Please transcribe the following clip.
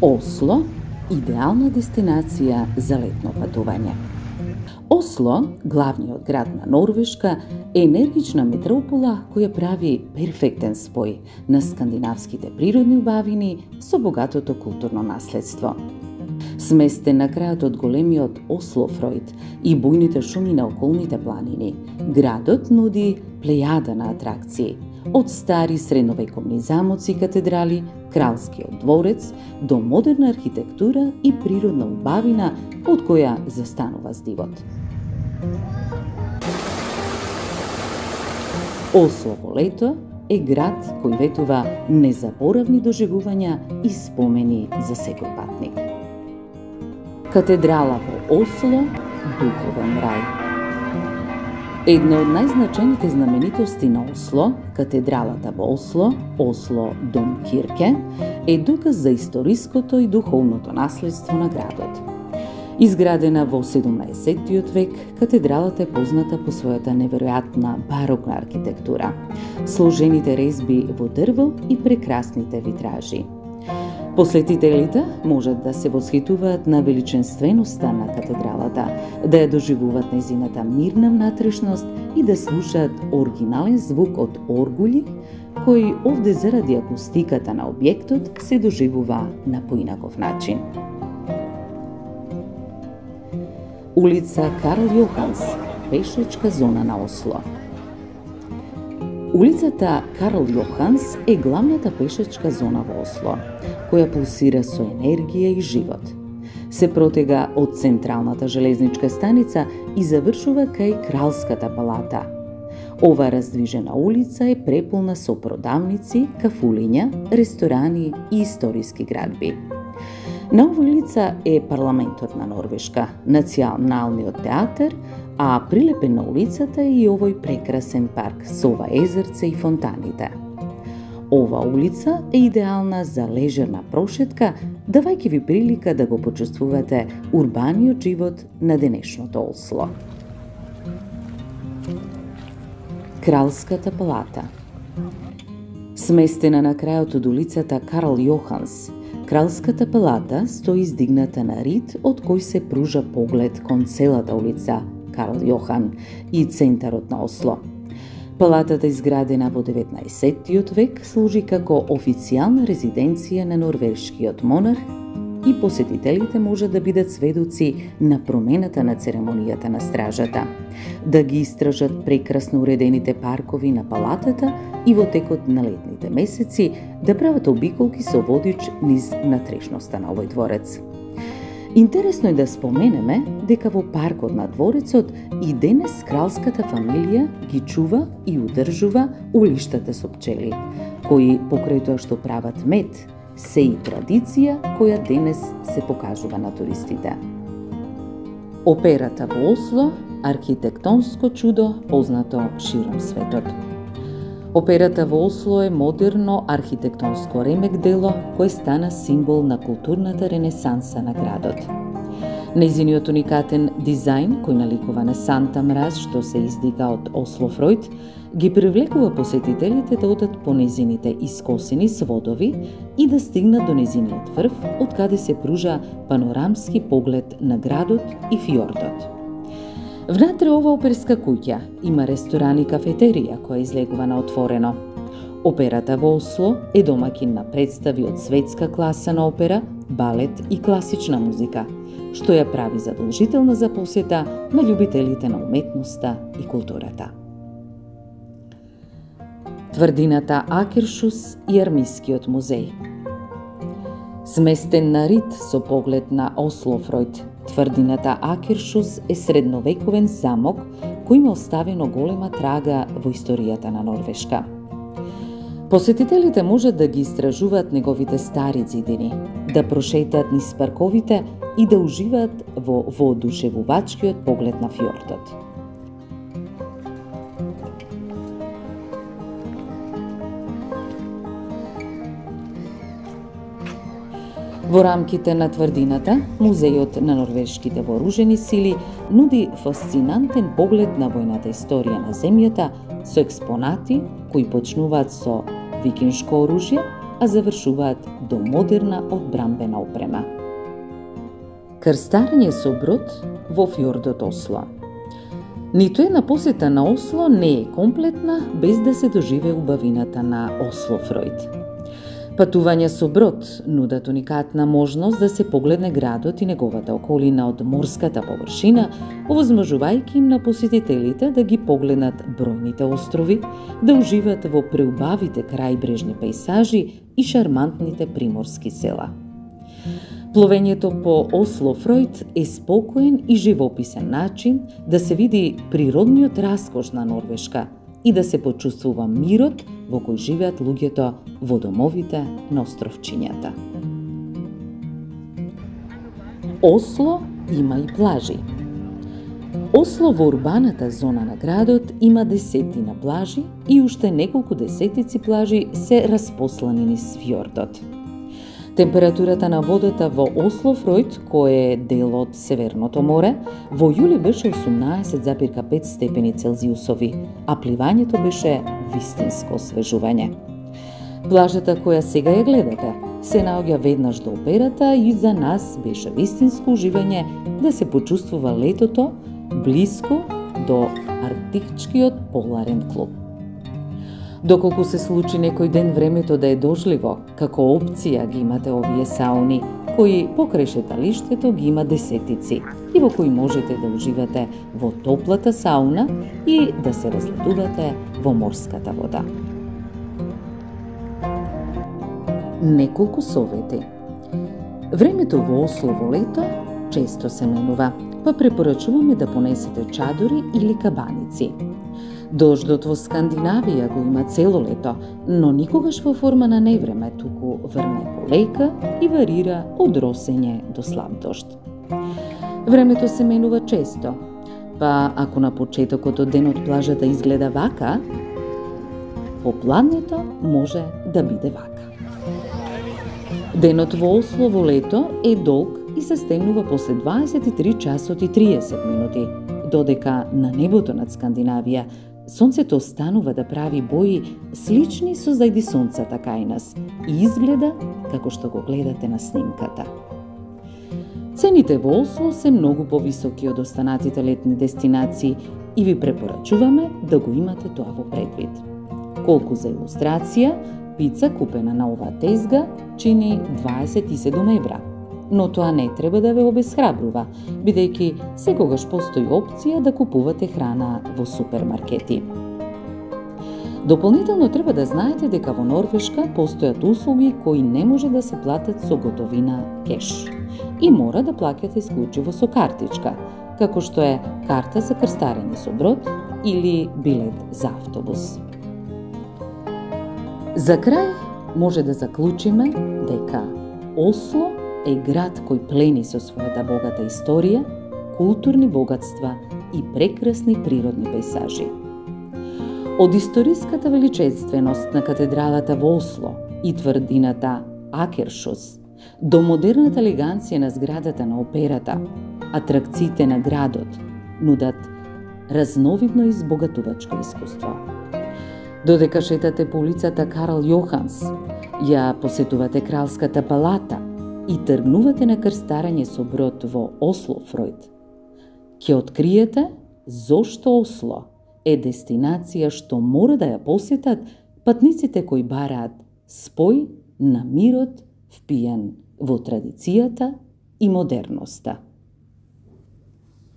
Осло – идеална дестинација за летно патување. Осло, главниот град на Норвешка, е енергична метропола која прави перфектен спој на скандинавските природни убавини со богатото културно наследство. Сместен на крајот од големиот Ослофројд и бујните шуми на околните планини, градот нуди плејада на атракции, од стари средновековни замоци и катедрали, кралскиот дворец, до модерна архитектура и природна убавина од која застанува здивот. Осло во лето е град кој ветува незаборавни доживувања и спомени за секој патник. Катедрала во Осло – духовен рај. Една од најзначајните знаменитости на Осло, катедралата во Осло, Осло Домкирке, е доказ за историското и духовното наследство на градот. Изградена во 17-тиот век, катедралата е позната по својата неверојатна барокна архитектура, сложените резби во дрво и прекрасните витражи. Посетителите можат да се восхитуваат на величенственоста на катедралата, да ја доживуваат нејзината мирна внатрешност и да слушаат оригинален звук од оргули, кој овде заради акустиката на објектот се доживува на поинаков начин. Улица Карл Јоханс, пешачка зона на Осло. Улицата Карл Јоханс е главната пешачка зона во Осло, која пулсира со енергија и живот. Се протега од централната железничка станица и завршува кај Кралската палата. Ова раздвижена улица е преполна со продавници, кафулиња, ресторани и историски градби. На овој улица е парламентот на Норвешка, Националниот театар, а прилепен на улицата е и овој прекрасен парк со ова езерце и фонтаните. Ова улица е идеална за лежерна прошетка, давајќи ви прилика да го почувствувате урбаниот живот на денешното Осло. Кралската палата. Сместена на крајот од улицата Карл Јоханс, Кралската палата стои издигната на рид од кој се пружа поглед кон целата улица Карл Јохан и центарот на Осло. Палатата, изградена во 19-тиот век, служи како официјална резиденција на норвешкиот монарх и посетителите можат да бидат сведоци на промената на церемонијата на стражата, да ги истражат прекрасно уредените паркови на палатата и во текот на летните месеци да прават обиколки со водич низ натрешноста на овој дворец. Интересно е да споменеме дека во паркот на дворецот и денес кралската фамилија ги чува и удржува улиштата со пчели, кои покрај тоа што прават мед, се и традиција која денес се покажува на туристите. Операта во Осло – архитектонско чудо познато широм светот. Операта во Осло е модерно архитектонско ремек дело кое стана символ на културната ренесанса на градот. Нејзиниот уникатен дизајн, кој наликува на Санта мраз што се издига од Ослофројд, ги привлекува посетителите да одат по нејзините искосени сводови и да стигнат до нејзиниот врв, од каде се пружа панорамски поглед на градот и фиордот. Внатре ова оперска куќа има ресторан и кафетерија која излегува на отворено. Операта во Осло е домаќин на представи од светска класа на опера, балет и класична музика, што ја прави задолжителна за посета на љубителите на уметноста и културата. Тврдината Акершус и Армискиот музеј. Сместен на рид со поглед на Ослофројд, тврдината Акершус е средновековен замок кој има оставено голема трага во историјата на Норвешка. Посетителите можат да ги истражуваат неговите стари ѕидини, да прошетаат низ парковите и да уживаат во воодушевувачкиот поглед на фиордот. Во рамките на тврдината, Музејот на норвешките вооружени сили нуди фасцинантен поглед на војната историја на земјата со експонати кои почнуваат со викиншко оружје, а завршуваат до модерна одбрамбена опрема. Крстарење со брод во фјордот Осло. Ниту една посета на Осло не е комплетна без да се доживее убавината на Ослофројд. Патување со брод нудат уникатна можност да се погледне градот и неговата околина од морската површина, овозможувајќи им на посетителите да ги погледнат бројните острови, да уживат во преубавите крајбрежни пејсажи и шармантните приморски села. Пловењето по Ослофројд е спокоен и живописен начин да се види природниот раскош на Норвешка и да се почувствува мирот во кој живеат луѓето во домовите на островчињата. Осло има и плажи. Осло во урбаната зона на градот има десетина плажи и уште неколку десетици плажи се распослани низ фјордот. Температурата на водата во Ослофројд, кој е дел од Северното море, во јули беше 18,5 степени Целзиусови, а пливањето беше вистинско освежување. Плажата која сега ја гледате се наоѓа веднаш до операта и за нас беше вистинско уживање да се почувствува летото блиско до Арктичкиот поларен клуб. Доколку се случи некој ден времето да е дожливо, како опција ги имате овие сауни, кои покрај шеталиштето ги има десетици и во кои можете да уживате во топлата сауна и да се разлетувате во морската вода. Неколку совети. Времето во Осло во лето често се менува, па препорачуваме да понесете чадори или кабаници. Дождот во Скандинавија го има цело лето, но никогаш во форма на невреме, туку врне полека и варира од росење до слаб дожд. Времето се менува често, па ако на почетокот од денот плажата изгледа вака, попладнето може да биде вака. Денот во Осло во лето е долг и се стегнува после 23 часот и 30 минути, додека на небото над Скандинавија сонцето останува да прави бои слични со зајди сонцата кај нас и изгледа како што го гледате на снимката. Цените во Осло се многу повисоки од останатите летни дестинации и ви препорачуваме да го имате тоа во предвид. Колку за илустрација, пица купена на оваа тезга чини 27 евра, но тоа не треба да ве обесхрабрува, бидејќи секогаш постои опција да купувате храна во супермаркети. Дополнително треба да знаете дека во Норвешка постојат услуги кои не може да се платат со готовина кеш и мора да плаќате исклучиво со картичка, како што е карта за крстарење со брод или билет за автобус. За крај може да заклучиме дека Осло е град кој плени со својата богата историја, културни богатства и прекрасни природни пејсажи. Од историската величественост на катедралата во Осло и тврдината Акершус, до модерната елеганција на зградата на операта, атракциите на градот нудат разновидно и збогатувачко искуство. Додека шетате по улицата Карл Йоханс, ја посетувате Кралската палата и тргнувате на крстарење со брод во Ослофројд, ќе откриете зошто Осло е дестинација што мора да ја посетат патниците кои бараат спој на мирот впиен во традицијата и модерноста.